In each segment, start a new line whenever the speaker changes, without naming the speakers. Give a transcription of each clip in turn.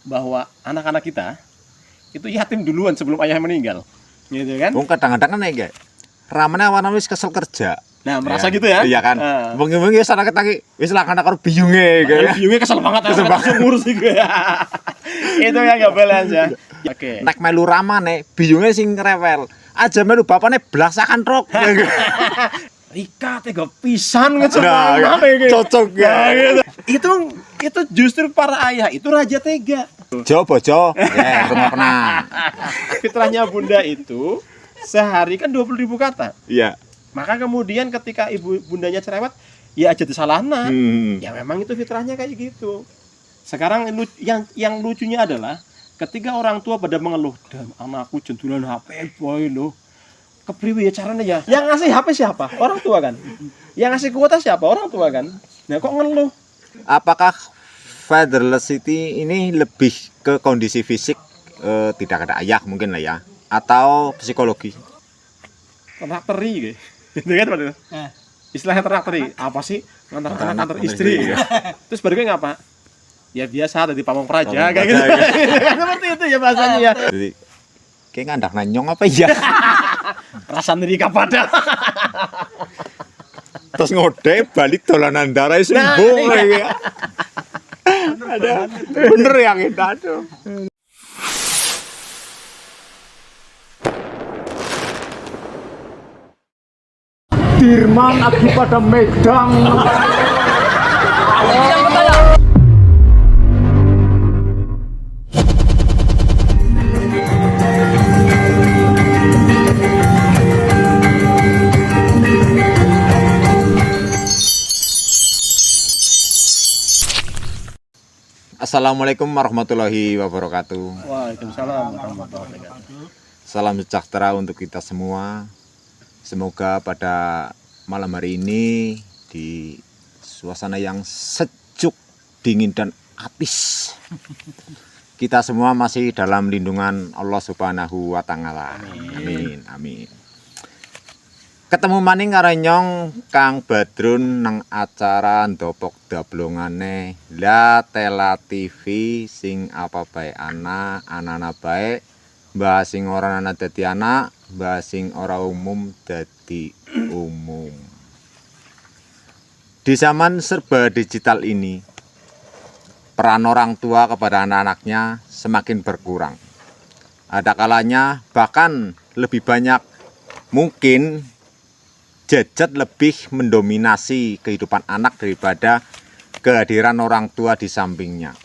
bahwa anak-anak kita itu yatim duluan sebelum ayah meninggal, gitu kan?
Wong kadang-kadang kan kayak ramane awan wis kesel kerja.
Nah, merasa gitu ya?
Iya kan. Bengi-bengi wis anak ketaki wis lakana karo biyunge gitu.
Biyungnya kesel banget, langsung ngurus gitu ya. Itu yang enggak balance ya. Oke.
Nek melu ramane biyunge sing rewel. Aja melu bapakne blasakan rok.
Rika tega pisan ngecek
Nah, cocok ya.
Itu justru para ayah itu raja tega.
Jo bojo, ya rumah pernah.
Fitrahnya bunda itu sehari kan 20.000 kata.
Iya.
Maka kemudian ketika ibu bundanya cerewet, ya aja disalahna. Ya memang itu fitrahnya kayak gitu. Sekarang yang lucunya adalah ketika orang tua pada mengeluh, "Dan anakku jentulan HP boy loh." Kepriwe ya caranya ya? Yang ngasih HP siapa? Orang tua kan. Yang ngasih kuota siapa? Orang tua kan. Nah kok ngeluh?
Apakah fatherlessity ini lebih ke kondisi fisik, tidak ada ayah mungkin lah ya, atau psikologi?
Terakteri gitu kan Pak? Istilahnya terakteri. Apa sih? Ngantar anak antar istri. Terus baru ngapa? Ya biasa dari pamong praja kayak gitu. Seperti itu ya bahasanya ya.
Jadi kayak ngandak nanyong apa ya?
Perasaan diri kapada.
Terus ngode balik dolanan darah sembung ya. Ada bener yang itu aduh. Dirman lagi pada medang. Assalamualaikum warahmatullahi wabarakatuh.
Waalaikumsalam warahmatullahi wabarakatuh.
Salam sejahtera untuk kita semua. Semoga pada malam hari ini di suasana yang sejuk, dingin dan apis, kita semua masih dalam lindungan Allah Subhanahu wa Ta'ala. Amin. Amin. Ketemu maning karo nyong Kang Badrun nang acara ndopok dablongane La Tela TV sing apa bae anak bae, mbah sing ora ana dadi anak, mbah sing ora umum dadi umum. Di zaman serba digital ini, peran orang tua kepada anak-anaknya semakin berkurang. Ada kalanya bahkan lebih banyak mungkin gadget lebih mendominasi kehidupan anak daripada kehadiran orang tua di sampingnya.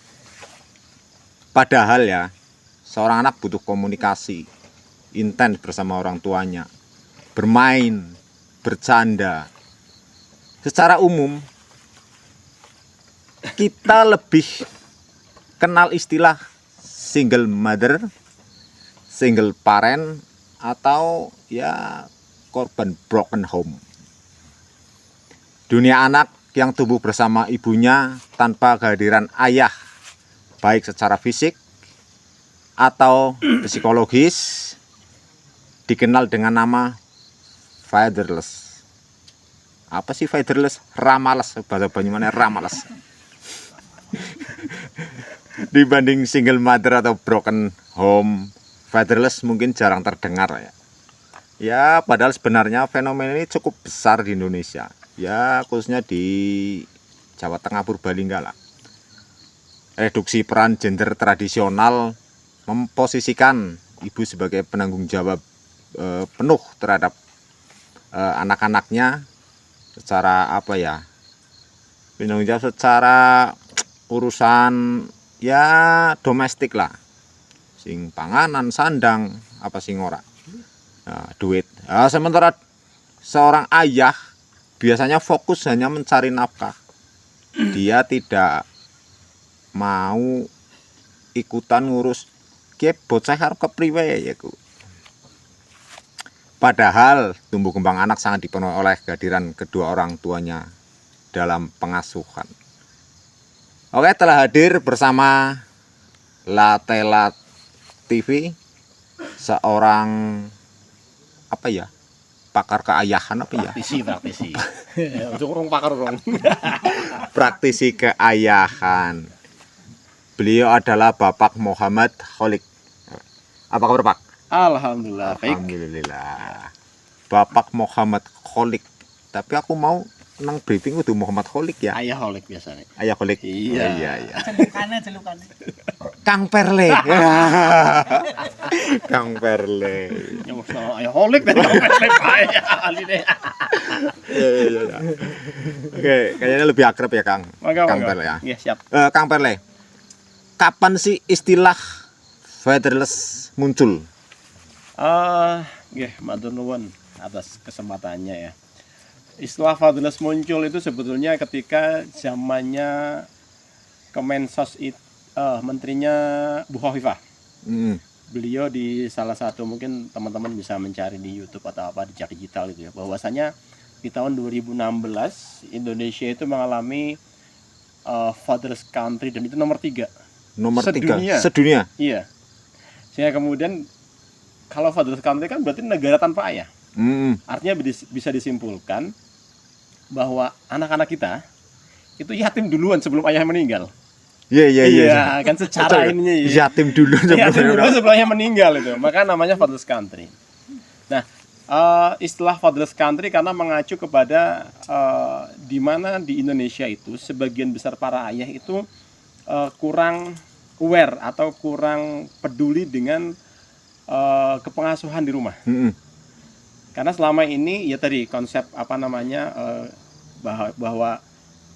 Padahal ya, seorang anak butuh komunikasi intens bersama orang tuanya, bermain, bercanda. Secara umum, kita lebih kenal istilah single mother, single parent, atau ya korban broken home. Dunia anak yang tumbuh bersama ibunya tanpa kehadiran ayah, baik secara fisik atau psikologis, dikenal dengan nama fatherless. Apa sih fatherless? Ramales, bahasa Banyuwangi ramales. Dibanding single mother atau broken home, fatherless mungkin jarang terdengar ya. Ya, padahal sebenarnya fenomena ini cukup besar di Indonesia. Ya, khususnya di Jawa Tengah Purbalingga lah. Reduksi peran gender tradisional memposisikan ibu sebagai penanggung jawab penuh terhadap anak-anaknya secara apa ya? Penanggung jawab secara urusan ya domestik lah. Sing panganan, sandang, apa sing ora. Nah, duit. Nah, sementara seorang ayah biasanya fokus hanya mencari nafkah. Dia tidak mau ikutan ngurus ke bocah arep kepriwe ya ku. Padahal tumbuh kembang anak sangat dipenuhi oleh kehadiran kedua orang tuanya dalam pengasuhan. Oke, telah hadir bersama La Tela TV seorang apa ya, pakar keayahan apa ya?
Praktisi. Untuk orang pakar orang.
Praktisi keayahan. Beliau adalah Bapak Muhammad Kholik. Apa kabar, Pak?
Alhamdulillah baik.
Alhamdulillah. Bapak Muhammad Kholik. Tapi aku mau nang briefing kudu Muhammad Kholik ya.
Ayah Holik biasanya.
Ayah Kholik.
Iya.
Oh, iya.
Celukannya.
Kang Perle. Kang Perle.
Yang sama Ayah Holik dan Perle.
Iya. Oke, kayaknya lebih akrab ya, Kang. Kang Perle ya.
Iya, siap.
Kang Perle. Kapan sih istilah fatherless muncul?
Nggih, matur nuwun atas kesempatannya ya. Istilah fatherless muncul itu sebetulnya ketika zamannya Kemensos menterinya Bu Khofifah. Beliau di salah satu, mungkin teman-teman bisa mencari di YouTube atau apa di Jak Digital itu ya, bahwasanya di tahun 2016 Indonesia itu mengalami fatherless country dan itu nomor 3.
Nomor 3
Sedunia.
sedunia.
Iya. Sehingga kemudian kalau fatherless country kan berarti negara tanpa ayah. Artinya bisa disimpulkan bahwa anak-anak kita itu yatim duluan sebelum ayah meninggal.
Iya.
Kan secara ininya ya.
Yatim dulu
Yatim dulu sebelum ayah meninggal itu. Maka namanya fatherless country. Nah, istilah fatherless country karena mengacu kepada di mana di Indonesia itu sebagian besar para ayah itu kurang aware atau kurang peduli dengan kepengasuhan di rumah. Karena selama ini ya tadi konsep bahwa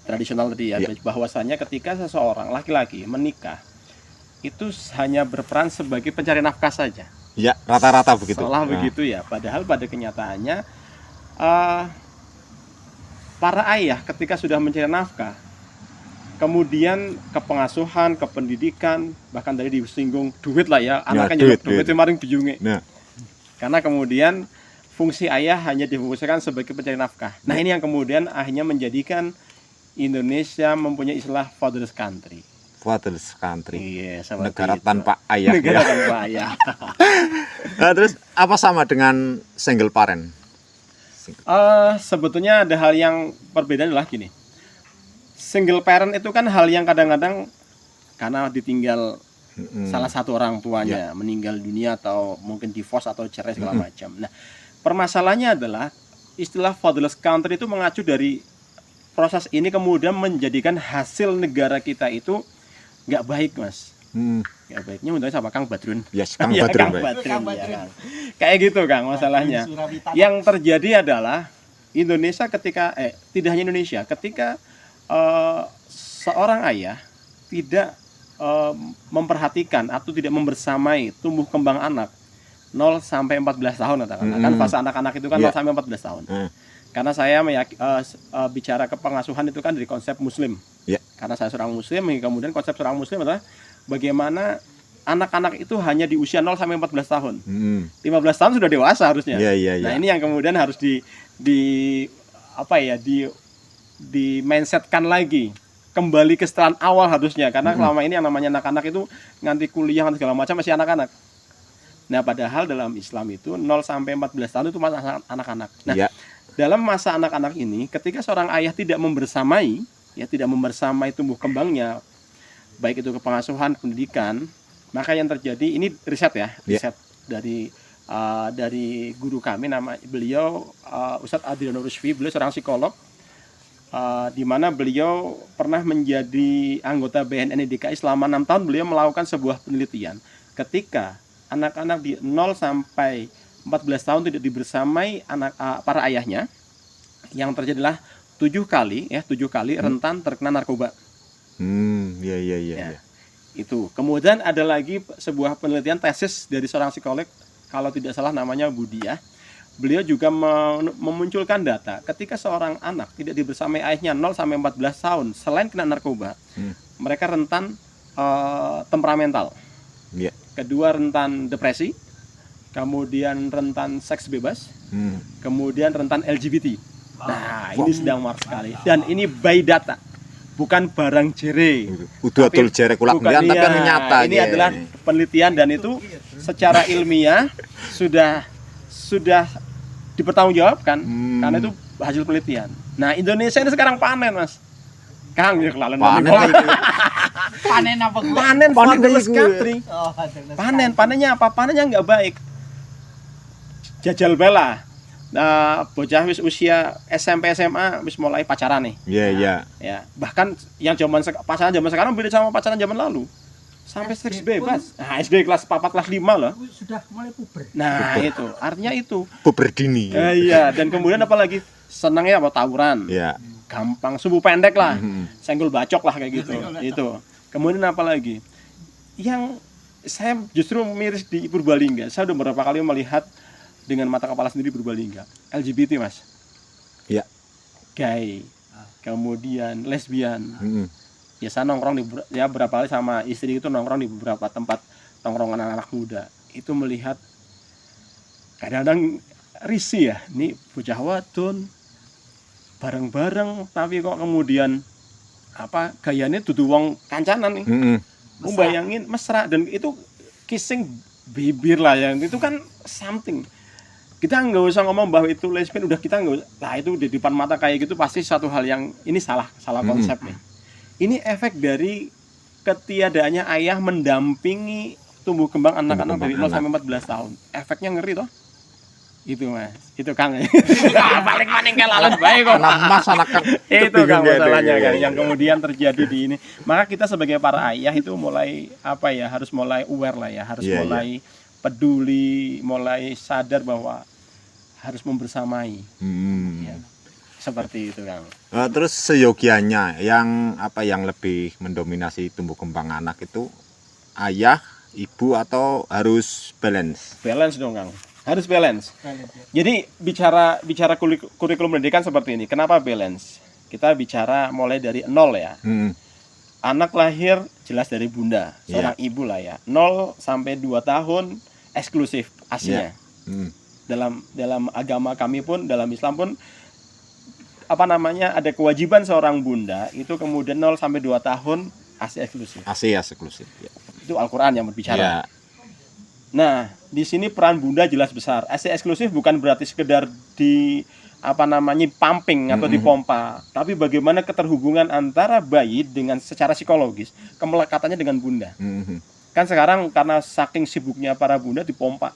tradisional tadi ya, bahwasanya ketika seseorang laki-laki menikah itu hanya berperan sebagai pencari nafkah saja.
Ya, rata-rata begitu.
Seolah begitu ya. Padahal pada kenyataannya para ayah ketika sudah mencari nafkah, kemudian kepengasuhan, kependidikan, bahkan tadi disinggung duit lah ya, anaknya duit itu maring biyunge.
Nah.
Karena kemudian fungsi ayah hanya difungsikan sebagai pencari nafkah. Nah, ini yang kemudian akhirnya menjadikan Indonesia mempunyai istilah fatherless country.
Fatherless country.
Iya,
negara
itu.
tanpa ayah.
Negara tanpa ayah.
Nah, terus apa sama dengan single parent?
Sebetulnya ada hal yang perbedaan adalah gini. Single parent itu kan hal yang kadang-kadang karena ditinggal salah satu orang tuanya, meninggal dunia atau mungkin divorce atau cerai segala macam. Nah, permasalahannya adalah istilah fatherless country itu mengacu dari proses ini kemudian menjadikan hasil negara kita itu nggak baik, Mas. Nggak baiknya untungnya sama Kang Badrun.
Yes, Kang
Ya,
Badrun.
Kang Badrun. Ya, Kang. Kayak gitu, Kang, masalahnya. Yang terjadi adalah Indonesia ketika tidak hanya Indonesia, ketika seorang ayah tidak memperhatikan atau tidak membersamai tumbuh kembang anak 0 sampai 14 tahun katakanlah. Kan fase anak-anak itu kan 0 sampai 14 tahun. Karena saya bicara kepengasuhan itu kan dari konsep muslim. Karena saya seorang muslim, kemudian konsep seorang muslim adalah bagaimana anak-anak itu hanya di usia 0 sampai 14 tahun. 15 tahun sudah dewasa harusnya. Nah, ini yang kemudian harus di mindsetkan lagi. Kembali ke setelan awal harusnya, karena selama ini yang namanya anak-anak itu nganti kuliah nganti segala macam masih anak-anak. Nah, padahal dalam Islam itu 0 sampai 14 tahun itu masa anak-anak. Nah, dalam masa anak-anak ini ketika seorang ayah tidak membersamai tumbuh kembangnya, baik itu kepengasuhan, pendidikan, maka yang terjadi ini riset dari guru kami, nama beliau Ustadz Adriano Rusfi, beliau seorang psikolog. Di mana beliau pernah menjadi anggota BNN DKI selama 6 tahun. Beliau melakukan sebuah penelitian ketika anak-anak di 0 sampai 14 tahun tidak dibersamai para ayahnya, yang terjadi adalah 7 kali rentan terkena narkoba. Itu. Kemudian ada lagi sebuah penelitian tesis dari seorang psikolog, kalau tidak salah namanya Budiah. Beliau juga memunculkan data ketika seorang anak tidak dibersamai ayahnya 0 sampai 14 tahun, selain kena narkoba, mereka rentan temperamental. Kedua, rentan depresi, kemudian rentan seks bebas, kemudian rentan LGBT. Nah, ini sedang marak sekali. Dan ini by data, bukan barang jere.
Udah atul jere kulak tapi nyata.
Ini adalah penelitian dan itu secara ilmiah sudah dipertanggungjawabkan karena itu hasil penelitian. Nah, Indonesia ini sekarang panen, Mas. Kang, ya kelalen panen.
Panen apa gua?
Panen
Panen
fatherless
iku.
country.
Oh, fatherless
Panennya apa? Panennya nggak baik. Jajal bela. Nah, bocah wis usia SMP SMA wis mulai pacaran nih.
Iya, iya.
Ya, bahkan yang pacaran zaman sekarang beda sama pacaran zaman lalu. Sampai seks
SD pun-
bebas. Nah, SD kelas 4 kelas 5 loh.
Aku sudah mulai puber.
Nah, itu. Artinya itu.
Puber dini.
Iya, dan kemudian apalagi senangnya apa tawuran.
Iya.
Gampang, sumbu pendek lah.
Mhm.
Senggol bacok lah kayak gitu.
Senggol bacok.
Itu. Kemudian apa lagi? Yang saya justru miris di Purbalingga. Saya udah beberapa kali melihat dengan mata kepala sendiri Purbalingga. LGBT, Mas.
Iya.
Gay. Kemudian lesbian.
Mhm.
Ya saya nongkrong di berapa kali sama istri itu nongkrong di beberapa tempat nongkrongan anak-anak muda. Itu melihat kadang-kadang risih ya. Ini bocah wadon bareng-bareng tapi kok kemudian apa gayanya dudu wong kancanan nih.
Mhm.
Membayangin mesra dan itu kissing bibir lah yang itu kan something. Kita nggak usah ngomong bahwa itu lesbian, udah kita nggak usah. Nah itu di depan mata kayak gitu pasti satu hal yang ini salah konsep nih. Ini efek dari ketiadaannya ayah mendampingi tumbuh kembang anak-anak dari 0 sampai 14 tahun. Efeknya ngeri toh. Itu Mas, itu Kang. Paling maning kelalan bae kok.
Anak mas, anak kan.
Itu Kang
bingung
masalahnya
dia.
kan yang kemudian terjadi di ini. Maka kita sebagai para ayah itu mulai apa ya, harus mulai aware lah ya, harus
Iya,
mulai peduli, mulai sadar bahwa harus membersamai. Ya. Seperti itu Kang.
Terus seyogianya yang apa yang lebih mendominasi tumbuh kembang anak itu ayah, ibu atau harus balance?
Balance dong Kang. Harus balance. Jadi bicara kurikulum pendidikan seperti ini. Kenapa balance? Kita bicara mulai dari 0 ya.
Mhm.
Anak lahir jelas dari bunda, seorang ibu lah ya. 0 sampai 2 tahun eksklusif asinya.
Mhm.
Dalam agama kami pun, dalam Islam pun apa namanya, ada kewajiban seorang bunda itu kemudian 0 sampai 2 tahun ASI eksklusif.
ASI eksklusif. Ya.
Itu Al-Qur'an yang berbicara.
Ya.
Nah, di sini peran bunda jelas besar. ASI eksklusif bukan berarti sekedar di apa namanya pumping atau dipompa, tapi bagaimana keterhubungan antara bayi dengan secara psikologis, kemelekatannya dengan bunda.
Mhm.
Kan sekarang karena saking sibuknya para bunda dipompa.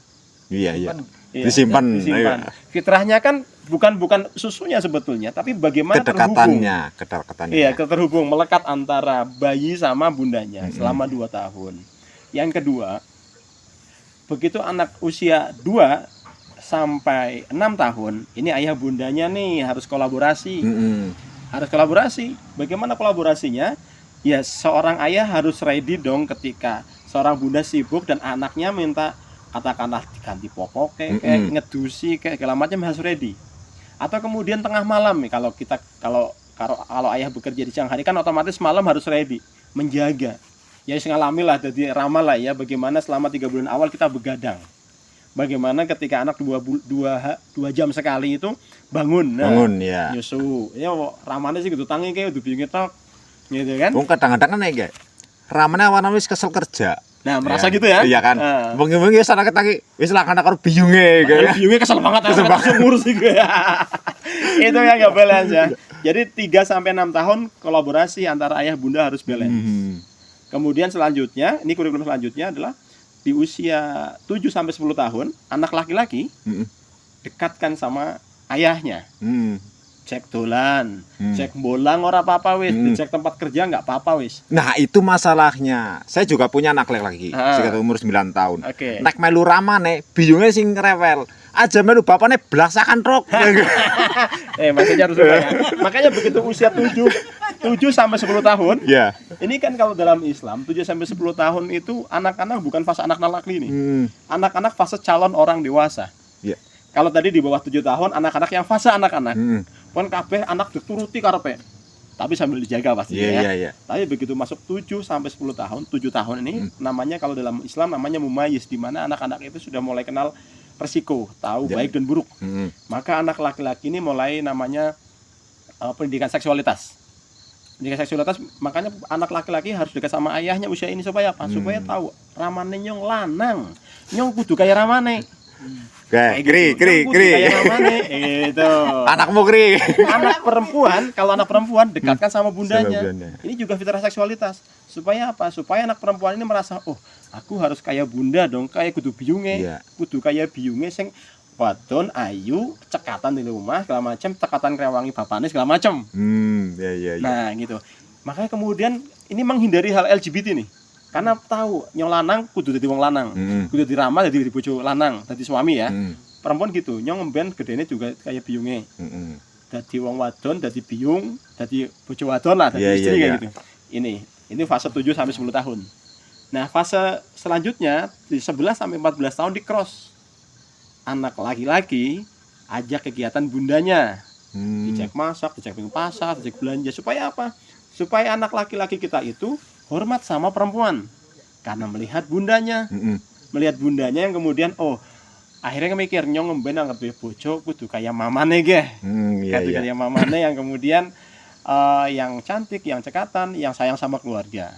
Iya, iya.
Iya,
Disimpan.
disimpan. Fitrahnya kan bukan susunya sebetulnya, tapi bagaimana terhubung.
Kedekatannya.
Iya, terhubung melekat antara bayi sama bundanya selama 2 tahun. Yang kedua, begitu anak usia 2 sampai 6 tahun, ini ayah bundanya nih harus kolaborasi.
Mhm.
Harus kolaborasi. Bagaimana kolaborasinya? Ya, seorang ayah harus ready dong ketika seorang bunda sibuk dan anaknya minta katakanlah diganti popok kayak ngedusi kayak segala macam, harus ready. Atau kemudian tengah malam nih, kalau ayah bekerja di siang hari kan otomatis malam harus ready menjaga. Ya ngalami lah, jadi ramal lah ya bagaimana selama 3 bulan awal kita begadang. Bagaimana ketika anak 2 jam sekali itu bangun
Ya.
nyusu. Ya ramane sih gitu tangi kayak udah bingung tok. Gitu kan?
Wong kadang-kadang kan ya, ramane awan wis kesel kerja.
Nah, merasa gitu ya?
Iya kan. Bengi-bengi wis ana ketaki wis lah anak biyunge gitu.
Biyungnya kesel banget, langsung ngurus gitu ya. Itu yang nggak balance ya. Jadi 3 sampai 6 tahun kolaborasi antara ayah bunda harus balance. Kemudian selanjutnya, ini kurikulum selanjutnya adalah di usia 7 sampai 10 tahun, anak laki-laki dekatkan sama ayahnya. Cek dolan, cek bolang ora apa-apa wis, dicek tempat kerja nggak apa-apa wis.
Nah, itu masalahnya. Saya juga punya anak laki-laki, sekitar umur 9 tahun.
Oke.
Nek melu ramane, biyunge sing rewel. Aja melu bapakne blasakan rok.
Makanya harus ya. Makanya begitu usia 7 sampai 10 tahun.
Ya.
Ini kan kalau dalam Islam 7 sampai 10 tahun itu anak-anak bukan fase anak laki nih. Anak-anak fase calon orang dewasa.
Ya.
Kalau tadi di bawah 7 tahun anak-anak yang fase anak-anak. Pun kabeh anak dituruti karepe. Tapi sambil dijaga pasti
Iya.
Tapi begitu masuk 7 sampai 10 tahun, 7 tahun ini namanya kalau dalam Islam namanya mumayyiz, di mana anak-anak itu sudah mulai kenal resiko, tahu baik dan buruk. Maka anak laki-laki ini mulai namanya pendidikan seksualitas. Pendidikan seksualitas, makanya anak laki-laki harus dekat sama ayahnya usia ini supaya apa? Supaya tahu ramane nyong lanang. Nyong kudu kaya ramane.
Oke,
Kayak
kri,
gitu.
kri,
Yang kudu
kri.
kayak namanya, gitu.
Anakmu kri.
Kalau anak perempuan dekatkan sama bundanya.
Sama bunda.
Ini juga fitrah seksualitas. Supaya apa? Supaya anak perempuan ini merasa, oh, aku harus kayak bunda dong, kayak kudu biunge.
Iya.
Kudu kayak biunge sing wadon ayu, cekatan di rumah segala macam, cekatan krewangi bapaknya segala macam.
Ya, ya, ya.
Nah, gitu. Makanya kemudian ini menghindari hal LGBT nih. Karena tahu nyong lanang kudu dadi wong lanang. Kudu diramal dadi bojo lanang, dadi suami ya. Perempuan gitu, nyong ngemben gedene juga kayak biunge. Dadi wong wadon, dadi biung, dadi bojo wadon lah, dadi
Iya,
istri
iya,
kayak
iya.
gitu. Ini fase 7 sampai 10 tahun. Nah, fase selanjutnya di 11 sampai 14 tahun di cross. Anak laki-laki ajak kegiatan bundanya. Dicek masak, dicek pasar, dicek belanja. Supaya apa? Supaya anak laki-laki kita itu hormat sama perempuan. Karena melihat bundanya. Melihat bundanya yang kemudian, oh, akhirnya mikir nyong ngemben anggap dia bojo kudu kayak mamane ge.
Iya, iya.
Kayak mamane yang kemudian yang cantik, yang cekatan, yang sayang sama keluarga.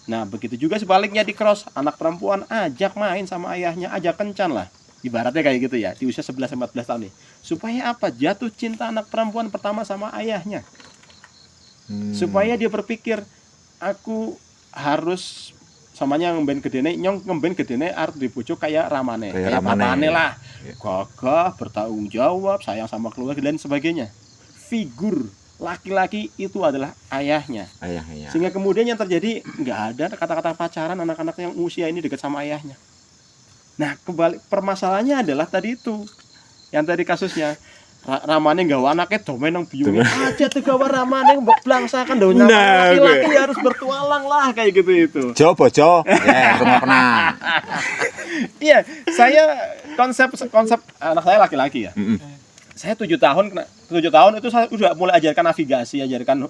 Nah, begitu juga sebaliknya di cross, anak perempuan ajak main sama ayahnya, ajak kencan lah. Ibaratnya kayak gitu ya, di usia 11-14 tahun nih. Supaya apa? Jatuh cinta anak perempuan pertama sama ayahnya. Supaya dia berpikir, aku harus samanya ngemben gedene, nyong ngemben gedene arep dibojo kayak ramane, kayak bapane lah. Gagah, bertanggung jawab, sayang sama keluarga dan sebagainya. Figur laki-laki itu adalah ayahnya.
Ayahnya.
Sehingga kemudian yang terjadi nggak ada kata-kata pacaran anak-anak yang usia ini dekat sama ayahnya. Nah, kembali permasalahannya adalah tadi itu. Yang tadi kasusnya ramane nggawa anaknya domen nang biunge aja tuh gawa ramane mbok blangsakan dong.
Nah,
laki-laki harus bertualang lah kayak gitu itu.
Jo bojo. Ya, rumah pernah.
Iya, saya konsep anak saya laki-laki ya. Saya 7 tahun itu saya udah mulai ajarkan navigasi, ajarkan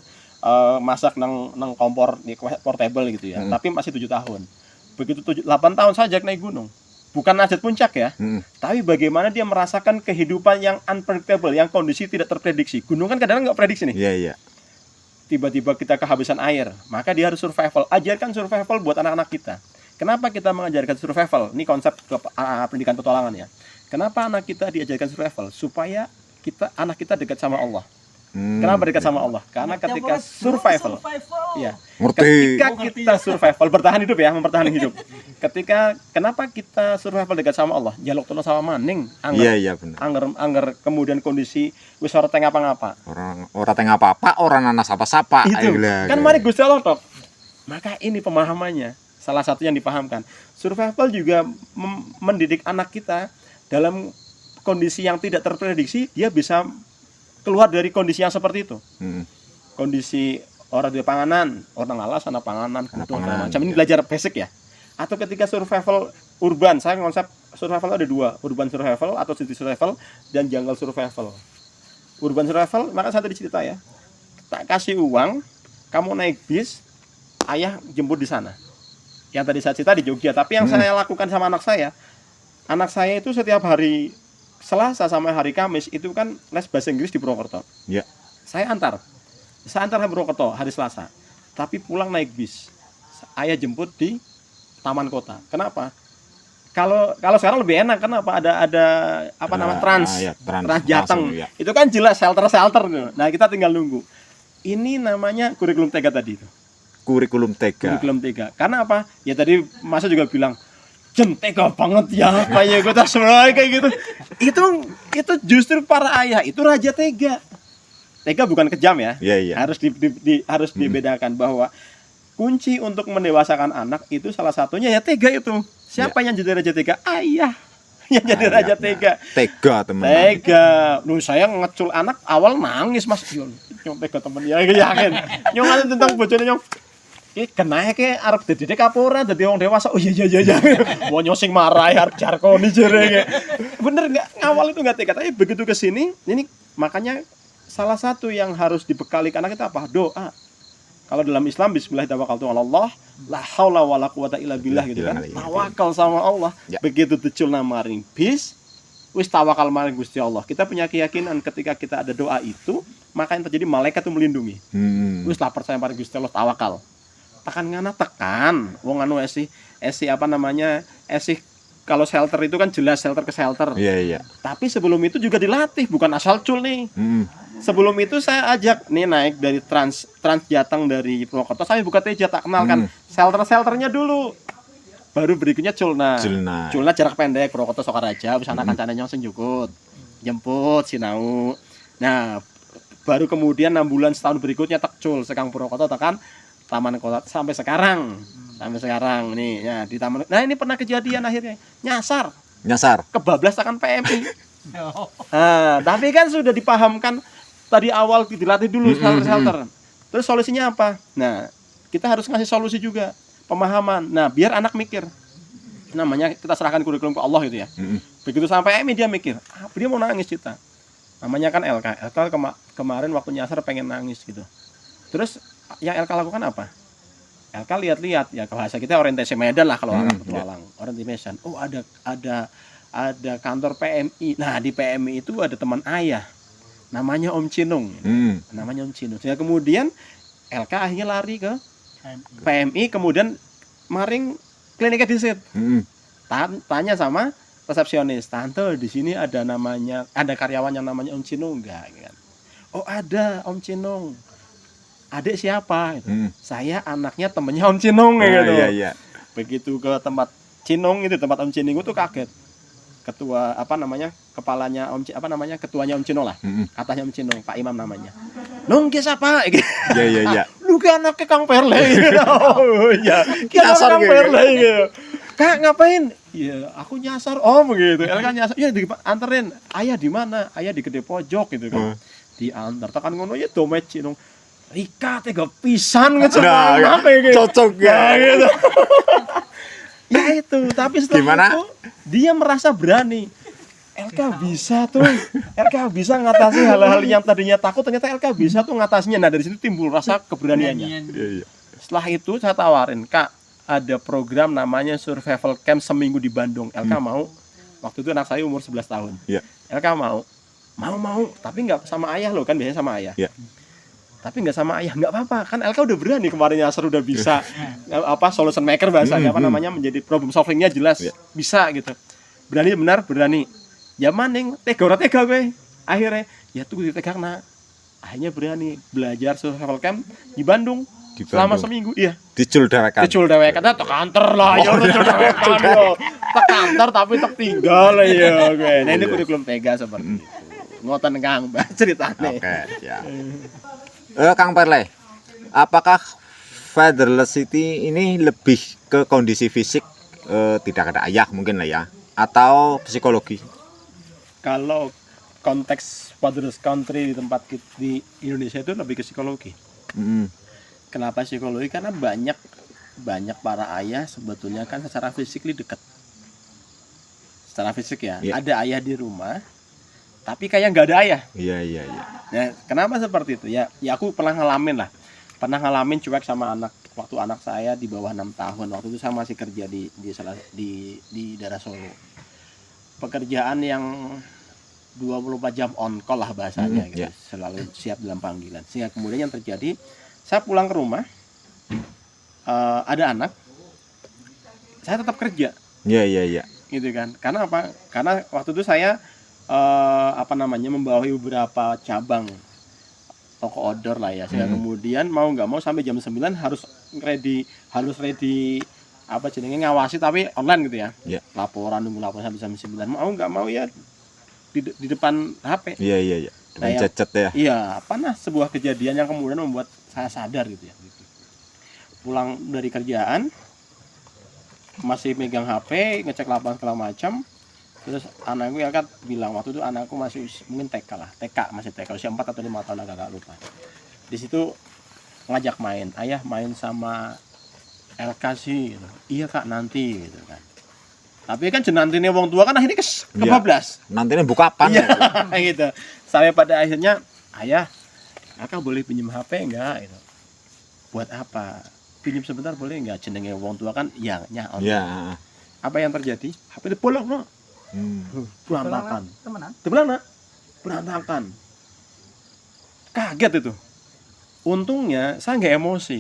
masak nang kompor di portable gitu ya. Tapi masih 7 tahun. Begitu 8 tahun saya ajak naik gunung. Bukan najat puncak ya, tapi bagaimana dia merasakan kehidupan yang unpredictable, yang kondisi tidak terprediksi. Gunung kan kadang-kadang nggak prediksi nih.
Iya, iya.
Tiba-tiba kita kehabisan air, maka dia harus survival. Ajarkan survival buat anak-anak kita. Kenapa kita mengajarkan survival? Ini konsep pendidikan petualangan ya. Kenapa anak kita diajarkan survival? Supaya anak kita dekat sama Allah. Kenapa dekat sama Allah? Karena ketika survival, ya, ketika kita survival, bertahan hidup ya, mempertahankan hidup. Kenapa kita survival dekat sama Allah? Jaluk tolong sama maning.
Iya, iya benar.
Angger kemudian kondisi wis ora teng apa-apa.
Ora teng apa-apa, ora nanas apa-apa.
Itu kan mari Gusti Allah tok. Maka ini pemahamannya. Salah satu yang dipahamkan. Survival juga mendidik anak kita dalam kondisi yang tidak terprediksi, dia bisa keluar dari kondisi yang seperti itu. Kondisi orang di panganan, orang alas, anak panganan, macam ini belajar basic ya. Atau ketika survival urban, saya konsep survival ada 2, urban survival atau city survival dan jungle survival. Urban survival, maka saya tadi cerita ya, tak kasih uang, kamu naik bis, ayah jemput di sana. Yang tadi saya cerita di Jogja, tapi yang saya lakukan sama anak saya itu setiap hari Selasa sampai hari Kamis itu kan les bahasa Inggris di Purwokerto.
Ya.
Saya antar ke Purwokerto hari Selasa, tapi pulang naik bis. Ayah jemput di taman kota. Kenapa? Kalau sekarang lebih enak, kenapa? Ada apa namanya trans Jateng. Ya. Itu kan jelas shelter. Nah, kita tinggal nunggu. Ini namanya kurikulum TK tadi itu.
Kurikulum TK.
Karena apa? Ya tadi Mas juga bilang tega banget ya kayak gue tak semua kayak gitu. Itu justru para ayah itu raja tega. Tega bukan kejam ya.
Iya.
Harus dibedakan bahwa kunci untuk mendewasakan anak itu salah satunya ya tega itu. Siapa yang jadi raja tega? Ayah. Yang jadi raja tega.
Tega teman.
Tega. Saya ngecul anak awal nangis Mas. Nyong tega temen ya yakin. Nyong ada tentang bojone nyong. Kena ke arep dididik apa ora dadi wong dewasa. Oh iya. Mau nyosing marah arep jarkoni jere. Bener enggak? Awal itu enggak tega, tapi begitu ke sini ini makanya salah satu yang harus dibekali anak kita apa? Doa. Kalau dalam Islam bismillah tawakkaltu 'ala Allah, la haula wala quwata illa billah gitu kan. Tawakal sama Allah. Ya. Begitu tecul maring bis, wis tawakal maring Gusti Allah. Kita punya keyakinan ketika kita ada doa itu, maka yang terjadi malaikat itu melindungi. Wis lah percaya maring Gusti Allah tawakal. Tekan ngana tekan wong anu esi apa namanya esi kalau shelter itu kan jelas shelter ke shelter.
Iya, iya.
Tapi sebelum itu juga dilatih, bukan asal cul nih. Sebelum itu saya ajak nih naik dari Trans Jateng dari Purwokerto, saya buka teja, tak kenalkan shelternya dulu. Baru berikutnya culna. Culna jarak pendek Purwokerto Sokaraja, busana kancane nyong senjukut. Jemput Sinau. Nah, baru kemudian 6 bulan setahun berikutnya tekcul sekang Purwokerto tekan Taman Kota sampai sekarang. Sampai sekarang nih ya di taman. Nah, ini pernah kejadian akhirnya nyasar kebablas tekan PMI. Nah, tapi kan sudah dipahamkan tadi awal dilatih dulu shelter. Terus solusinya apa? Nah, kita harus ngasih solusi juga, pemahaman. Nah, biar anak mikir. Namanya kita serahkan kurikulum ke Allah gitu ya. Begitu sampai PMI dia mikir, dia mau nangis kita. Namanya kan LK. Kemarin waktu nyasar pengen nangis gitu. Terus yang LK lakukan apa? LK lihat-lihat ya, bahasa kita orientasi medan lah kalau anak petualang, orientation. Oh, ada kantor PMI. Nah, di PMI itu ada teman ayah. Namanya Om Cinung. Namanya Om Cinung. Sehingga kemudian LK akhirnya lari ke PMI, kemudian maring kliniknya disit. Tanya sama resepsionis, "Tante, di sini ada karyawan yang namanya Om Cinung enggak?" "Oh, ada Om Cinung." "Adik siapa?" Gitu. "Saya anaknya temennya Om Cinung." Gitu.
Iya.
Begitu ke tempat Cinung itu, tempat Om Cinung itu kaget. Ketua kepalanya ketuanya Om Cinung lah. Katanya Om Cinung, Pak Imam namanya. "Nung ki siapa?" Gitu.
Iya.
"Lu ki anaknya Kang Perle." Oh iya. Ki anaknya Kang Perle gitu. "Kak, ngapain?" "Iya, aku nyasar Om." Gitu. Elkan nyasar. "Iya, anterin. Ayah di mana?" "Ayah di gede pojok." Gitu kan. Diantar tekan ngono ya domet Cinung. "Rika tega pisan ngecemana kayak gitu."
Cocok ya
gitu. Ya itu, tapi setelah
Gimana?
itu dia merasa berani. LK bisa tuh. LK bisa ngatasi hal-hal yang tadinya takut, ternyata LK bisa tuh ngatasinya. Nah, dari situ timbul rasa keberaniannya.
Iya.
Setelah itu saya tawarin, "Kak, ada program namanya survival camp seminggu di Bandung. LK mau?" Waktu itu anak saya umur 11 tahun.
Iya.
LK mau, tapi nggak sama ayah loh, kan biasanya sama ayah.
Iya.
Tapi nggak sama ayah, nggak apa-apa, kan LK udah berani kemarin nyasar, udah bisa solution maker bahasanya, menjadi problem solvingnya jelas, bisa gitu, berani. Ya maning tega gue akhirnya ya tuh ditegakna, akhirnya berani belajar survival camp di Bandung. Selama seminggu. Iya,
dicul dewekan
tek kantor lah ya, dicul dewekan yo, tek kantor tapi tek tinggal ya gue. Nah, ini kurikulum Tega seperti itu, ngoten Kang ceritane.
Oke, ya. Kang Perle, apakah fatherless ini lebih ke kondisi fisik, tidak ada ayah mungkin lah ya, atau psikologi?
Kalau konteks fatherless country di tempat di Indonesia itu lebih ke psikologi. Kenapa psikologi? Karena banyak para ayah sebetulnya kan secara fisik dekat. Secara fisik ya, ada ayah di rumah, tapi kayak nggak ada ayah.
Iya.
Nah, kenapa seperti itu? Ya aku pernah ngalamin cuek sama anak waktu anak saya di bawah 6 tahun. Waktu itu saya masih kerja di daerah Solo. Pekerjaan yang 24 jam on call lah bahasanya gitu. Selalu siap dalam panggilan. Sehingga kemudian yang terjadi, saya pulang ke rumah, ada anak, saya tetap kerja.
Iya.
Gitu kan. Karena apa? Karena waktu itu saya membawahi beberapa cabang toko outdoor lah ya. Sehingga kemudian mau nggak mau sampai jam 9 harus ready ngawasi, tapi online gitu ya. Nunggu laporan sampai jam 9. Mau nggak mau ya di depan HP.
Iya. Mencecet ya.
Iya, sebuah kejadian yang kemudian membuat saya sadar gitu ya. Pulang dari kerjaan masih megang HP, ngecek laporan segala macam. Terus anakku yang kan bilang, waktu itu anakku masih mungkin masih TK, usia 4 atau 5 tahun, agak lupa. Di situ ngajak main, "Ayah main sama LK sih." Gitu. "Iya Kak, nanti." Gitu kan. Tapi kan jenantine wong tua kan akhirnya kebablas.
Nantinya buka kapan?
Iya, gitu. Sampai pada akhirnya, "Ayah, Kakak boleh pinjam HP enggak?" Gitu. "Buat apa?" "Pinjam sebentar boleh enggak?" Jenenge wong tua kan iya. Apa yang terjadi? HP dibolong, no. Berantakan. Berantakan. Kaget itu. Untungnya saya nggak emosi.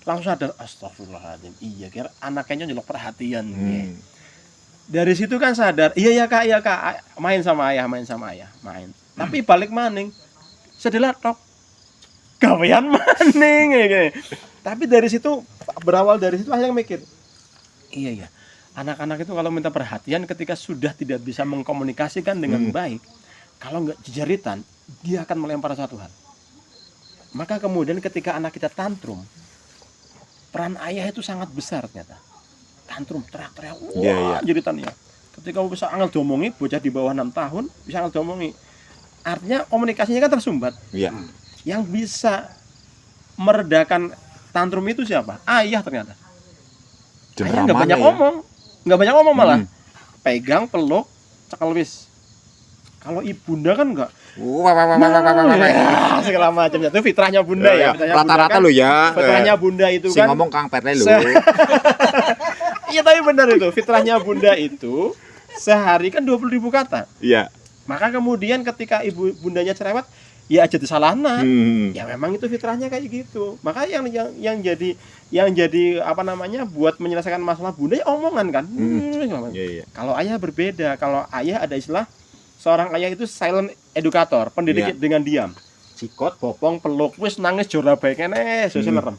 Langsung sadar, astagfirullahaladzim. Iya, kira anaknya nyolok perhatian. Dari situ kan sadar, iya kak, main sama ayah. Tapi balik maning, sedelah tok, gawean maning, ya. Tapi dari situ, berawal dari situ ayah mikir, iya, anak-anak itu kalau minta perhatian ketika sudah tidak bisa mengkomunikasikan dengan baik, kalau nggak jejeritan, dia akan melempar satu hal. Maka kemudian ketika anak kita tantrum, peran ayah itu sangat besar ternyata. Tantrum, teriak-teriak, wah jeritannya. Ketika bisa angel diomongi, bocah di bawah 6 tahun bisa angel diomongi. Artinya komunikasinya kan tersumbat.
Iya.
Yang bisa meredakan tantrum itu siapa? Ayah ternyata. Ayah nggak banyak omong malah. Pegang, peluk, cekal wis. Kalau ibunda kan enggak. Segala macamnya itu fitrahnya bunda ya.
Rata-rata lo ya.
Fitrahnya bunda itu
Si
kan.
ngomong Kang Petre lo.
Iya tapi benar itu. Fitrahnya bunda itu sehari kan 20.000 kata.
Iya.
Maka kemudian ketika bundanya cerewet, ya aja disalahna. Ya memang itu fitrahnya kayak gitu. Maka yang jadi apa namanya buat menyelesaikan masalah bunda ya omongan kan.
Iya.
Kalau ayah berbeda. Kalau ayah ada istilah seorang ayah itu silent educator, pendidik dengan diam. Sikot, bopong, peluk, wis nangis jora baik kene, sesuk nerem.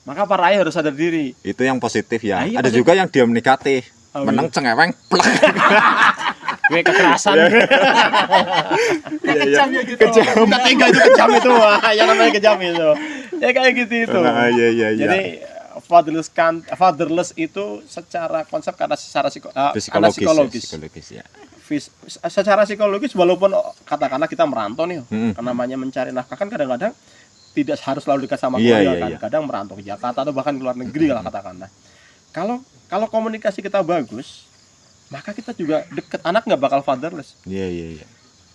Maka para ayah harus sadar diri.
Itu yang positif ya.
Iya,
ada
positif.
juga yang diam negatif. Meneng cengeweng plek.
Gue kekerasan.
Kejam ya gitu.
Kejam.
Enggak tega itu kejam itu. Wah, yang namanya kejam itu. Ya kayak gitu itu.
Iya.
Jadi fatherless itu secara konsep karena secara psikologis.
Ya.
Secara psikologis walaupun katakanlah kita merantau nih, namanya mencari nafkah kan kadang-kadang tidak harus selalu dekat sama keluarga kan. Kadang merantau ke Jakarta atau bahkan ke luar negeri lah katakanlah. Kalau komunikasi kita bagus, maka kita juga dekat, anak nggak bakal fatherless.
Iya.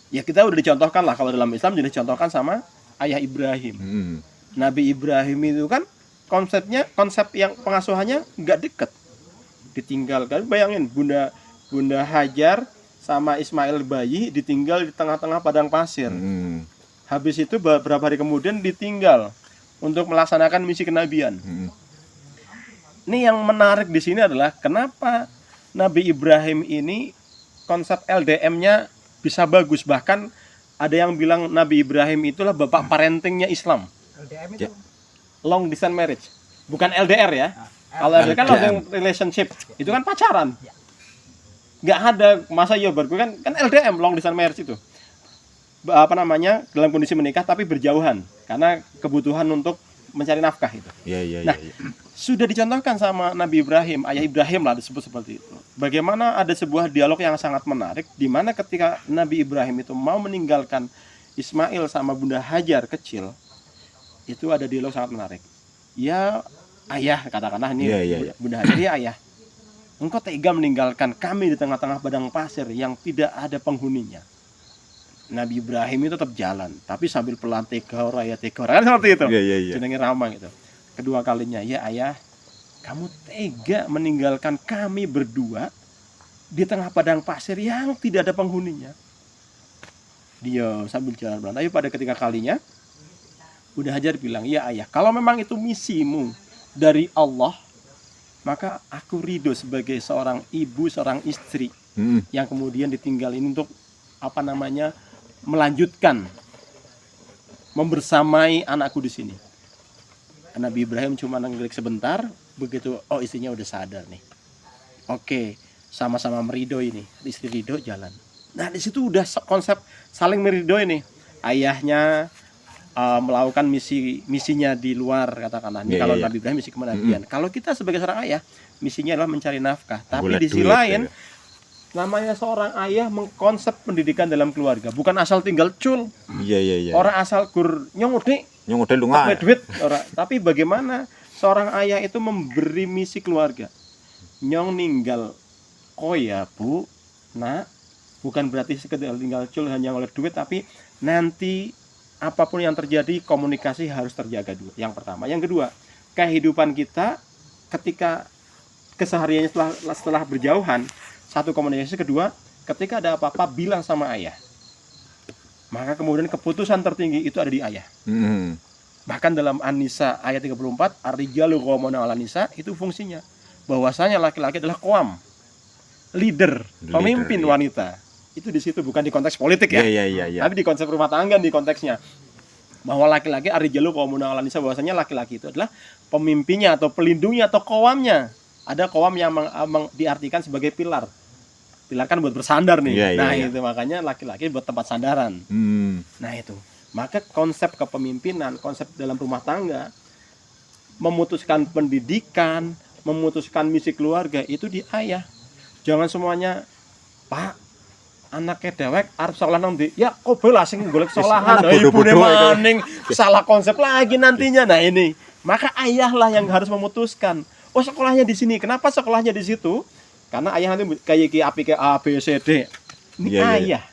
Ya kita udah dicontohkan lah kalau dalam Islam jadi dicontohkan sama ayah Ibrahim. Nabi Ibrahim itu kan konsep yang pengasuhannya nggak deket, ditinggalkan. Bayangin Bunda Hajar sama Ismail bayi ditinggal di tengah-tengah padang pasir. Habis itu beberapa hari kemudian ditinggal untuk melaksanakan misi kenabian. Ini yang menarik di sini adalah kenapa Nabi Ibrahim ini konsep LDM-nya bisa bagus. Bahkan ada yang bilang Nabi Ibrahim itulah bapak parentingnya Islam.
LDM itu
Long distance marriage, bukan LDR ya. Kalau LDR kan long relationship, itu kan pacaran. Nggak ada masa ya berku kan LDM, long distance marriage itu. Apa namanya, dalam kondisi menikah tapi berjauhan karena kebutuhan untuk mencari nafkah itu.
Iya.
Nah, sudah dicontohkan sama Nabi Ibrahim, ayah Ibrahim lah disebut seperti itu. Bagaimana ada sebuah dialog yang sangat menarik di mana ketika Nabi Ibrahim itu mau meninggalkan Ismail sama Bunda Hajar kecil, itu ada dialog sangat menarik. Ya ayah, katakanlah ini Bunda Hajar, ya ayah, engkau tega meninggalkan kami di tengah-tengah padang pasir yang tidak ada penghuninya. Nabi Ibrahim itu tetap jalan, tapi sambil pelan tega kan seperti itu.
Iya.
Jenenge ramah gitu. Kedua kalinya, ya ayah, kamu tega meninggalkan kami berdua di tengah padang pasir yang tidak ada penghuninya. Dia sambil jalan pelan. Tapi pada ketika kalinya Bunda Hajar bilang, ya ayah, kalau memang itu misimu dari Allah, maka aku ridho sebagai seorang ibu, seorang istri yang kemudian ditinggalin untuk apa namanya melanjutkan membersamai anakku di sini. Nabi Ibrahim cuma ngelik sebentar, begitu istrinya udah sadar nih. Oke, sama-sama meridho ini, istri ridho jalan. Nah di situ udah konsep saling meridho ini. Ayahnya melakukan misinya di luar katakanlah. Ini kalau Nabi Ibrahim misi kenabian. Kalau kita sebagai seorang ayah, misinya adalah mencari nafkah. Tapi di sisi lain, namanya seorang ayah mengkonsep pendidikan dalam keluarga, bukan asal tinggal cul.
Iya.
Orang asal gur nyong udah lunga. Duit orang. Tapi bagaimana seorang ayah itu memberi misi keluarga. Nyong ninggal koya bu, nak, bukan berarti sekedar tinggal cul hanya oleh duit, tapi nanti apapun yang terjadi komunikasi harus terjaga dulu. Yang pertama, yang kedua, kehidupan kita ketika kesehariannya setelah berjauhan, satu komunikasi. Kedua, ketika ada apa-apa bilang sama ayah. Maka kemudian keputusan tertinggi itu ada di ayah. Bahkan dalam An-Nisa ayat 34, ar-rijalu qawwamuna 'alan nisa, itu fungsinya bahwasanya laki-laki adalah qawam. leader, pemimpin
Leader, iya.
wanita. Itu di situ, bukan di konteks politik ya.
Iya.
Tapi di konsep rumah tangga, di konteksnya bahwa laki-laki arijalu qawwamuna 'alan nisa, bahwasanya laki-laki itu adalah pemimpinnya atau pelindungnya atau qawamnya. Ada qawam yang diartikan sebagai pilar. Pilar kan buat bersandar nih.
Iya.
Itu makanya laki-laki buat tempat sandaran. Nah itu. Maka konsep kepemimpinan, konsep dalam rumah tangga, memutuskan pendidikan, memutuskan misi keluarga itu di ayah. Jangan semuanya, Pak, anaknya dewek arep sekolah nang ndi? Ya kok bola sing golek sekolahan.
Anak bodoh-bodoh
Ibune
itu.
maning salah konsep lagi nantinya. Nah ini, maka ayahlah yang harus memutuskan. Oh sekolahnya di sini. Kenapa sekolahnya di situ? Karena ayah nanti kayak iki api ke A B C D. Ini
Iya.
ayah.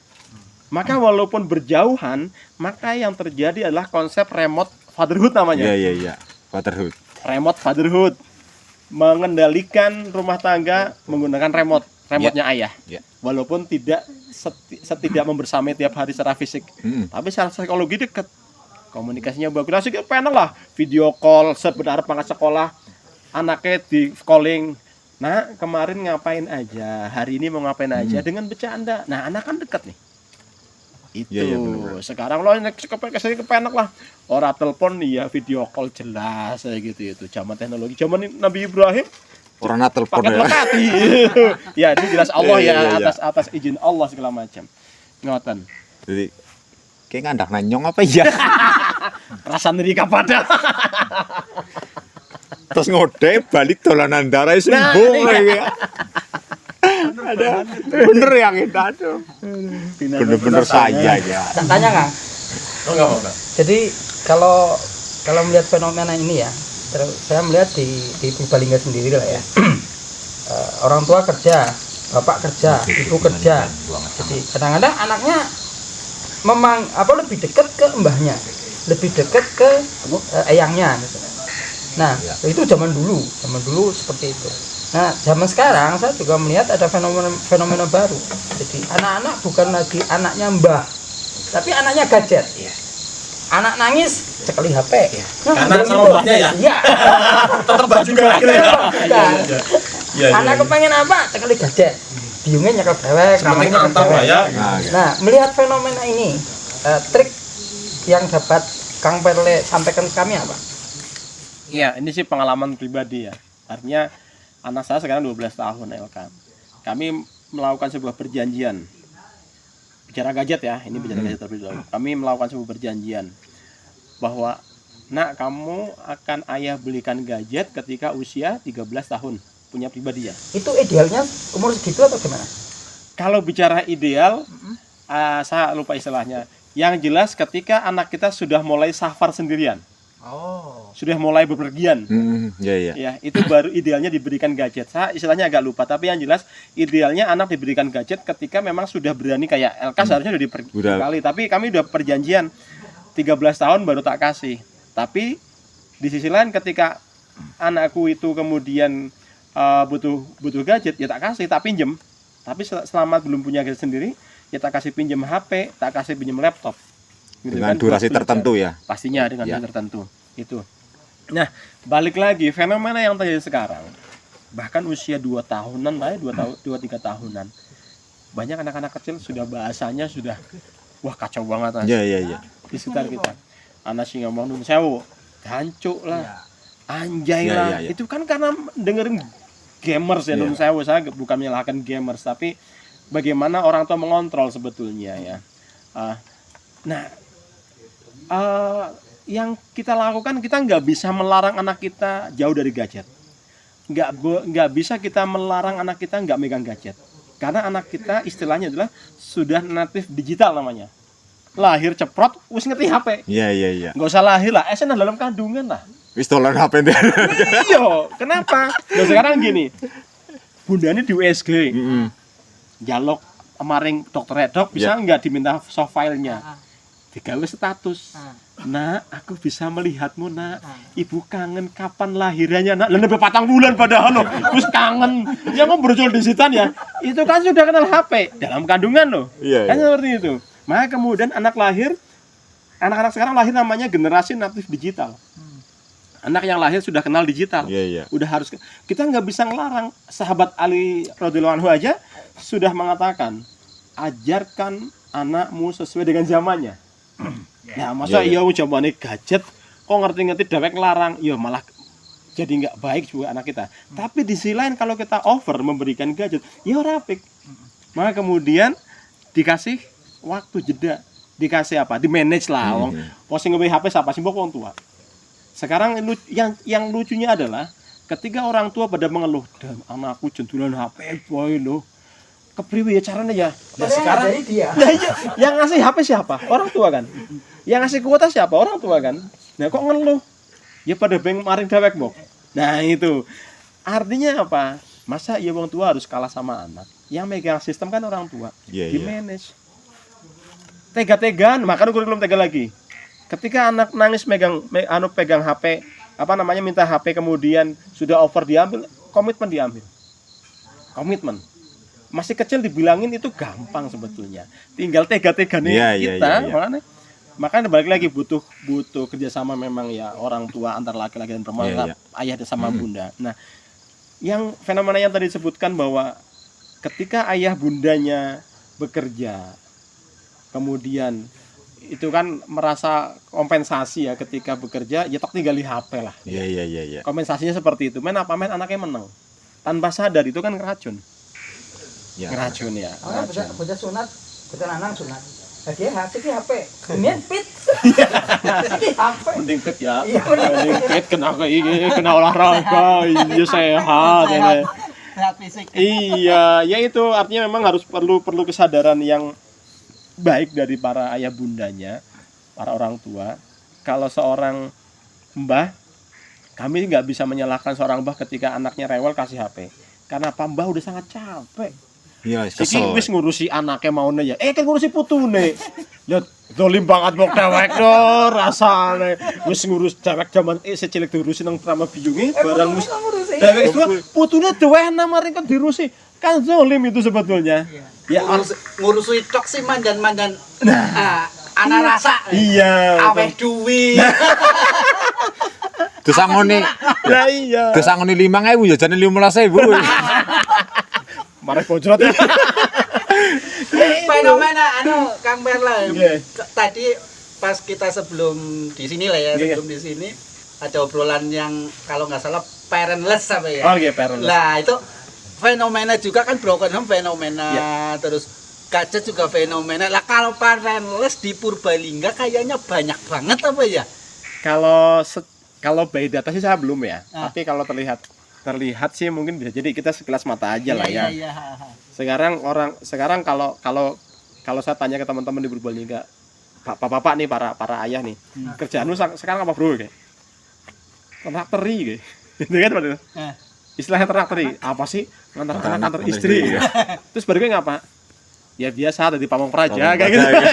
Maka walaupun berjauhan, maka yang terjadi adalah konsep remote fatherhood namanya.
Iya. Fatherhood.
Remote fatherhood. Mengendalikan rumah tangga menggunakan remote-nya ayah.
Iya.
Walaupun tidak tidak membersamai tiap hari secara fisik, tapi secara psikologi dekat. Komunikasinya bagus. Nah, sih pengen lah video call sebenarnya pangkat sekolah, anaknya di calling. Nah, kemarin ngapain aja? Hari ini mau ngapain aja dengan bercanda. Nah, anak kan dekat nih. Itu.
Iya, bener.
Sekarang lo kepenak lah. Orang telepon ya video call jelas kayak gitu itu. Zaman teknologi, zaman Nabi Ibrahim
Orang telepon
paket
ya.
lekati. Ya, ini jelas Allah
Iya.
atas izin Allah segala macam. Ngoten.
Jadi kayak ngandak nanyong apa ya?
Rasa neri kapada.
Terus ngode balik dolanan darah
Nah,
sembuh
iya.
ya. Ada bener yang itu aduh. Bener-bener saya ya.
Tak tanya nggak?
Oh, enggak apa-apa.
Jadi kalau melihat fenomena ini ya, saya melihat di Purbalingga sendiri lah ya. Orang tua kerja, bapak kerja, ibu kerja. Jadi kadang-kadang anaknya memang lebih dekat ke mbahnya, lebih dekat ke eyangnya. Gitu. Nah itu zaman dulu seperti itu. Nah zaman sekarang saya juga melihat ada fenomena baru. Jadi anak-anak bukan lagi anaknya mbah, tapi anaknya gadget. Anak nangis cekali HP.
Karena sama mbahnya ya?
Iya.
Terbang juga akhirnya. Iya.
Anak kepengen apa? Cekali gadget. Biungnya nyekel dewek,
Semakin
namanya
antang lah ya.
Nah, melihat fenomena ini, trik yang dapat Kang Perle sampaikan ke kami apa?
Iya, ini sih pengalaman pribadi ya. Artinya anak saya sekarang 12 tahun Elkan. Kami melakukan sebuah perjanjian. Bicara gadget ya, ini bicara gadget terlebih dahulu. Kami melakukan sebuah perjanjian bahwa nak kamu akan ayah belikan gadget ketika usia 13 tahun punya pribadi ya.
Itu idealnya umur segitu atau gimana?
Kalau bicara ideal, saya lupa istilahnya. Yang jelas ketika anak kita sudah mulai safar sendirian.
Oh.
Sudah mulai bepergian.
Iya.
Ya, itu baru idealnya diberikan gadget. Saya istilahnya agak lupa, tapi yang jelas idealnya anak diberikan gadget ketika memang sudah berani kayak LK seharusnya udah kali. Tapi kami udah perjanjian 13 tahun baru tak kasih. Tapi di sisi lain ketika anakku itu kemudian butuh gadget, ya tak kasih, tak pinjem. Tapi selama belum punya gadget sendiri, ya tak kasih pinjem HP, tak kasih pinjem laptop. Gitu
Dengan
kan,
durasi
buat
tertentu ya.
pastinya dengan
Ya.
durasi tertentu itu. Nah, balik lagi fenomena yang terjadi sekarang, bahkan usia 2 tahunan lah ya, 2-3 tahunan, banyak anak-anak kecil sudah bahasanya sudah wah kacau banget Mas.
Iya.
Di sekitar kita. Anak sih ngomong nun sewu, gancuk lah, anjay
Ya,
lah.
ya, ya.
Itu kan karena dengerin gamers ya, nun sewu. Saya bukan menyalahkan gamers, tapi bagaimana orang tua mengontrol sebetulnya ya. Yang kita lakukan, kita nggak bisa melarang anak kita jauh dari gadget. Nggak bisa kita melarang anak kita nggak megang gadget. Karena anak kita istilahnya adalah sudah natif digital namanya. Lahir ceprot, wis ngerti HP.
Iya.
Nggak usah lahir lah, SN dalam kandungan lah.
Wis dolan HP ndek.
Iya, kenapa? Nah sekarang gini, bundanya di USG, jaluk kemarin dokter Redok bisa nggak diminta soft file-nya? Digawe status. Nah, aku bisa melihatmu nak. Ibu kangen kapan lahirannya nak. Lebih 4 bulan padahal loh. Terus kangen. Ya mau berjual di sitan ya. Itu kan sudah kenal HP dalam kandungan loh.
Iya,
Kan
iya.
seperti itu. Maka kemudian anak-anak sekarang lahir namanya generasi natif digital. Anak yang lahir sudah kenal digital.
Iya.
Udah harus kita nggak bisa ngelarang. Sahabat Ali radhiyallahu anhu aja sudah mengatakan ajarkan anakmu sesuai dengan zamannya. Nah, masa
Iya,
iya zamannya gadget kok ngerti-ngerti dewek larang, ya malah jadi nggak baik juga anak kita. Tapi di sisi lain kalau kita over memberikan gadget, ya ora apik. Maka kemudian dikasih waktu jeda, dikasih apa? Di manage lah. Wong posting nge HP siapa sih wong tua. Sekarang yang lucunya adalah ketika orang tua pada mengeluh, "Dan anakku jentulan HP boy loh." Kepriwe ya caranya ya? Nah, sekarang
dari dia.
nah, iya, yang ngasih HP siapa? Orang tua kan. Yang ngasih kuota siapa? Orang tua kan. Nah, kok ngeluh? Ya pada beng maring dewek mok. Nah, itu. Artinya apa? Masa ya wong tua harus kalah sama anak? Yang megang sistem kan orang tua.
Iya,
Di
iya.
manage. Tega-tegaan, makanya kurikulum tega lagi. Ketika anak nangis pegang HP, minta HP kemudian sudah over diambil, komitmen diambil. Komitmen. Masih kecil dibilangin itu gampang sebetulnya. Tinggal tega-teganya
Iya, iya,
kita,
iya.
makanya balik lagi butuh kerjasama memang ya orang tua antar laki-laki dan perempuan,
Iya, iya.
ayah sama bunda. Nah, yang fenomena yang tadi disebutkan bahwa ketika ayah bundanya bekerja, kemudian itu kan merasa kompensasi ya ketika bekerja, ya tak tinggal di HP lah.
Iya.
Kompensasinya seperti itu. Men anaknya menang. Tanpa sadar itu kan ngeracun.
Ya.
Ngeracun ya.
Orang bocah sunat, bocah lanang sunat. Dia HP. Kemudian pit. Iki HP.
Mending fit ya.
Iya,
Mending fit kena olahraga, iya sehat. Ya.
Sehat fisik.
Iya, ya itu artinya memang harus perlu kesadaran yang baik dari para ayah bundanya, para orang tua. Kalau seorang mbah, kami nggak bisa menyalahkan seorang mbah ketika anaknya rewel kasih HP. Karena apa? Mbah udah sangat capek.
Iya,
Iki
kesel.
wis ngurusi anaknya maune ya. Kan ngurusi putune. Lihat, dolim banget mok dewek do rasane. Wis ngurus dewek jaman secilik diurusi nang drama biyunge barang wis dewek itu putune dewek maring kan diurusi. Kan zolim itu sebetulnya. Ya
Ngurusi tok sih mandan-mandan. Anak rasa.
iya.
Aweh duwi.
Terus angone,
Ya iya.
terus angone 5.000 ya jane 15.000.
Marek bojrot ya.
Fenomena Kang Perla.
Iya.
Tadi pas kita sebelum di sini lah ya,
Iya.
sebelum di sini ada obrolan yang kalau nggak salah parentless apa ya.
Oh iya, parentless.
Nah, itu fenomena juga kan broken home fenomena,
Iya.
terus gadget juga fenomena. Lah kalau parentless di Purbalingga kayaknya banyak banget apa ya?
Kalau by data sih saya belum ya.
Ah.
Tapi kalau terlihat sih mungkin bisa jadi kita sekilas mata aja lah ya.
Iya.
Sekarang kalau saya tanya ke teman-teman di Purbalingga, bapak-bapak nih para ayah nih, kerjaanmu sekarang apa bro kayak? Ternakteri kayak. Gitu kan seperti itu.
Eh.
Istilahnya ternakteri, apa sih? Ngantar anak antar istri. Terus baru kayak ngapa? Ya biasa ada di Pamong Praja
Pamong
kayak gitu.
Praja,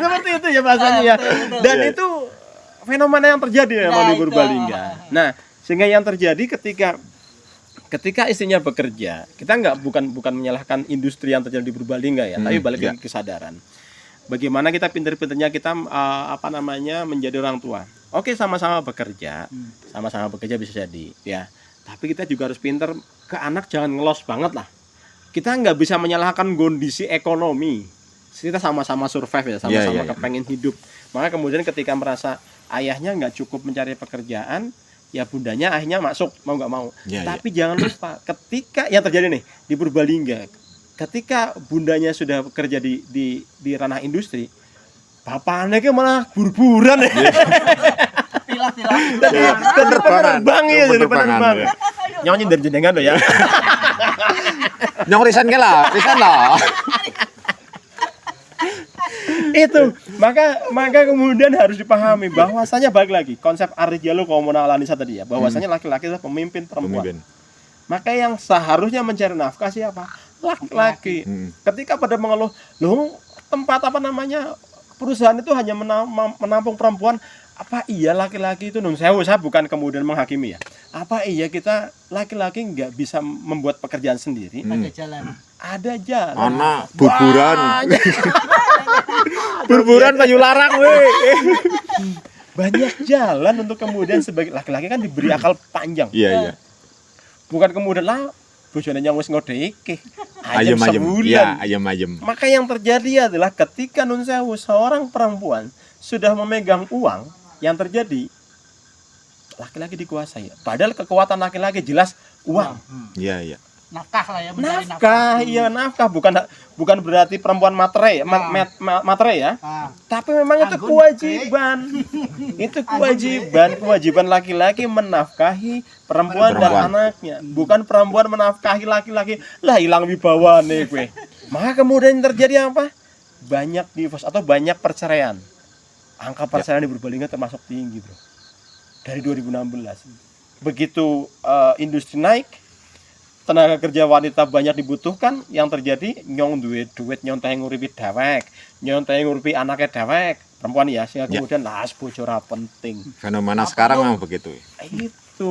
Seperti itu ya bahasanya ya. Dan
Iya.
itu fenomena yang terjadi memang
Nah,
di
itu.
Purbalingga. Nah, sehingga yang terjadi ketika istrinya bekerja, kita bukan menyalahkan industri yang terjadi di Purbalingga ya, tapi balik
ya.
lagi kesadaran. Bagaimana kita pinter-pinternya kita menjadi orang tua. Oke, sama-sama bekerja bisa jadi ya. Tapi kita juga harus pinter ke anak, jangan ngelos banget lah. Kita nggak bisa menyalahkan kondisi ekonomi. Kita sama-sama survive ya, sama-sama
Iya.
kepengen hidup. Maka kemudian ketika merasa ayahnya nggak cukup mencari pekerjaan, ya bundanya akhirnya masuk mau nggak mau.
Iya,
Tapi jangan lupa ketika yang terjadi nih di Purbalingga, ketika bundanya sudah bekerja di ranah industri, bapaknya ke malah buru-buran ya.
Tilah-tilah.
Penerbang ya, jadi
Penerbangan,
penerbang.
ya.
Nyawa dari jenengan loh ya.
Nyong risan lah.
Itu maka kemudian harus dipahami bahwasanya balik lagi konsep Aridialo Komuna Alanisa tadi ya, bahwasanya laki-laki adalah pemimpin perempuan. Maka yang seharusnya mencari nafkah siapa? Laki-laki. Ketika pada mengeluh, loh tempat perusahaan itu hanya menampung perempuan, apa iya laki-laki itu saya bukan kemudian menghakimi ya. Apa iya kita laki-laki nggak bisa membuat pekerjaan sendiri?
Ada jalan.
Ada jalan.
Anak burburan.
Burburan Bayu Larang weh. Banyak jalan untuk kemudian sebagai laki-laki kan diberi akal panjang.
Iya.
Bukan kemudian lah bojone yang wis ngodeke.
ayam-ayam.
sebulan.
Ya, ayam-ayam.
Maka yang terjadi adalah ketika nun sewu seorang perempuan sudah memegang uang, yang terjadi laki-laki dikuasai. Padahal kekuatan laki-laki jelas uang.
Iya, iya.
Nafkah lah ya, mencari
Nafkah, iya nafkah, bukan berarti perempuan materai, materai ya. Tapi memang itu
Anggun,
kewajiban. Itu kewajiban laki-laki menafkahi perempuan dan
Perempuan.
anaknya. Bukan perempuan menafkahi laki-laki. Lah hilang wibawa nih gue. Maka kemudian yang terjadi apa? Banyak divorce atau banyak perceraian. Angka perceraian di Purbalingga termasuk tinggi, Bro. Dari 2016. Begitu industri naik, tenaga kerja wanita banyak dibutuhkan, yang terjadi nyong duit nyonteh nguripi dewek, nyonteh nguripi anaknya dewek, perempuan ya, sehingga kemudian las bojora penting.
Fenomena sekarang memang begitu.
Itu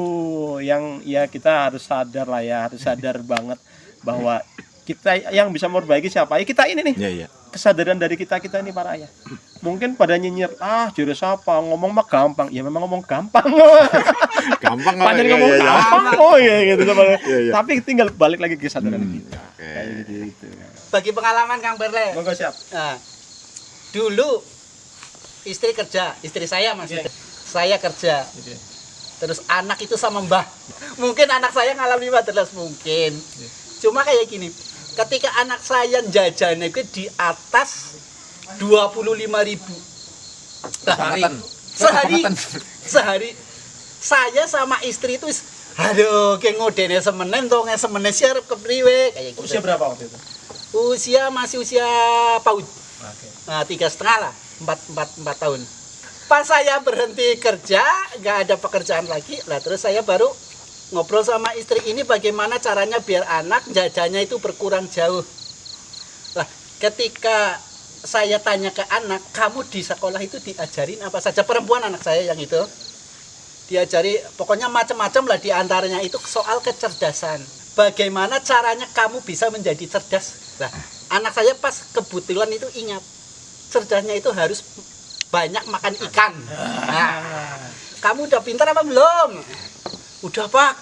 yang ya kita harus sadar lah ya, harus sadar banget bahwa kita yang bisa memperbaiki siapa? Ya kita ini nih.
Iya, iya.
Kesadaran dari kita ini para ayah. Mungkin pada nyinyir, jurus apa? Ngomong mah gampang. Ya memang ngomong gampang.
Gampang
Panjang
iya,
ngomong
iya, iya.
gampang. Oh iya gitu.
Iya, iya.
Tapi tinggal balik lagi ke kesadaran kita.
Oke.
Kayak gitu.
Bagi pengalaman Kang Berle.
Monggo siap.
Nah, dulu istri kerja, istri saya maksudnya. Saya kerja. Terus anak itu sama mbah. Mungkin anak saya ngalami madrasah mungkin. Cuma kayak gini. Ketika anak saya jajan itu di atas 25.000 sehari saya sama istri itu aduh kayak ngodene semenen dong semenen siarep kepriwe kayak gitu.
Usia berapa waktu itu?
Masih usia PAUD. Nah 3,5 lah, 4 tahun. Pas saya berhenti kerja, nggak ada pekerjaan lagi, lah terus saya baru ngobrol sama istri ini bagaimana caranya biar anak jajannya itu berkurang jauh. Lah, ketika saya tanya ke anak, kamu di sekolah itu diajarin apa saja? Perempuan anak saya yang itu. Diajari pokoknya macam-macam lah, diantaranya itu soal kecerdasan. Bagaimana caranya kamu bisa menjadi cerdas? Nah, anak saya pas kebetulan itu ingat, cerdasnya itu harus banyak makan ikan. Nah, kamu udah pintar apa belum? Udah Pak,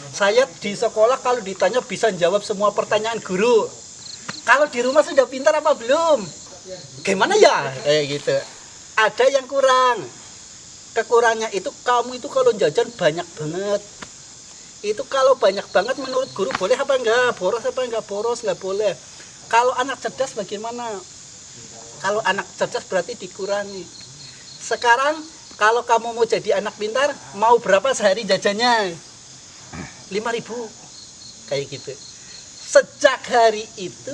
saya di sekolah kalau ditanya bisa jawab semua pertanyaan guru. Kalau di rumah sudah pintar apa belum? Gimana ya? Kayak gitu. Ada yang kurang. Kekurangannya itu kamu itu kalau jajan banyak banget. Itu kalau banyak banget menurut guru boleh apa enggak? Boros apa enggak? Boros enggak boleh. Kalau anak cerdas bagaimana? Kalau anak cerdas berarti dikurangi. Sekarang kalau kamu mau jadi anak pintar, mau berapa sehari jajannya? 5.000. Kayak gitu. Sejak hari itu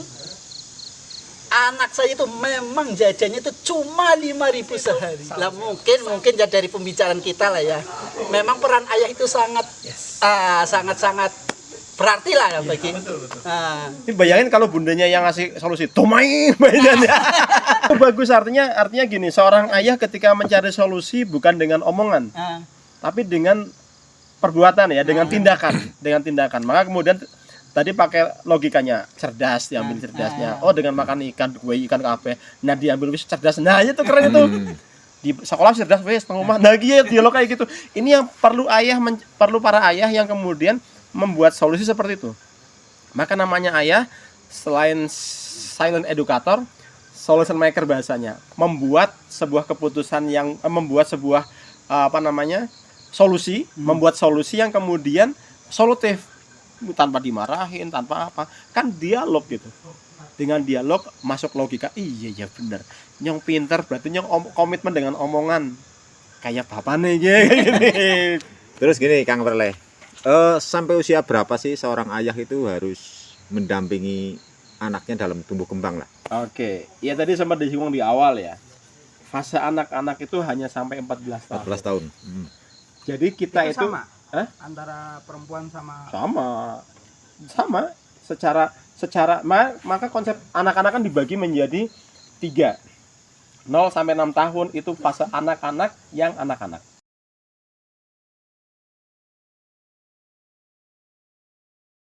anak saya itu memang jajannya itu cuma 5.000 sehari. Lah mungkin ya dari pembicaraan kita lah ya. Memang peran ayah itu sangat berarti lah ya bagi.
Ini bayangin kalau bundanya yang ngasih solusi, tomain mainannya. Itu bagus, artinya gini, seorang ayah ketika mencari solusi bukan dengan omongan, tapi dengan perbuatan ya, dengan tindakan. Maka kemudian tadi pakai logikanya, cerdas, diambil cerdasnya. Oh, dengan makan ikan, gue ikan kape, nah diambil wis cerdas. Nah, itu keren itu. Di sekolah cerdas wis, pengumuman. Nah, gitu dialog kayak gitu. Ini yang perlu para ayah yang kemudian membuat solusi seperti itu. Maka namanya ayah selain silent educator, solution maker bahasanya. Membuat sebuah keputusan yang membuat sebuah solusi, membuat solusi yang kemudian solutif tanpa dimarahin, tanpa apa. Kan dialog gitu. Dengan dialog masuk logika. Iya ya benar. Nyong pinter berarti nyong komitmen dengan omongan. Kayak bapak nih gini.
Terus gini Kang Berle. Sampai usia berapa sih seorang ayah itu harus mendampingi anaknya dalam tumbuh kembang lah?
Oke, ya tadi sempat disinggung di awal ya. Fase anak-anak itu hanya sampai 14 tahun.
14 tahun.
Jadi kita itu
sama antara perempuan sama secara
maka konsep anak-anak kan dibagi menjadi 3. 0 sampai 6 tahun itu fase anak-anak yang anak-anak.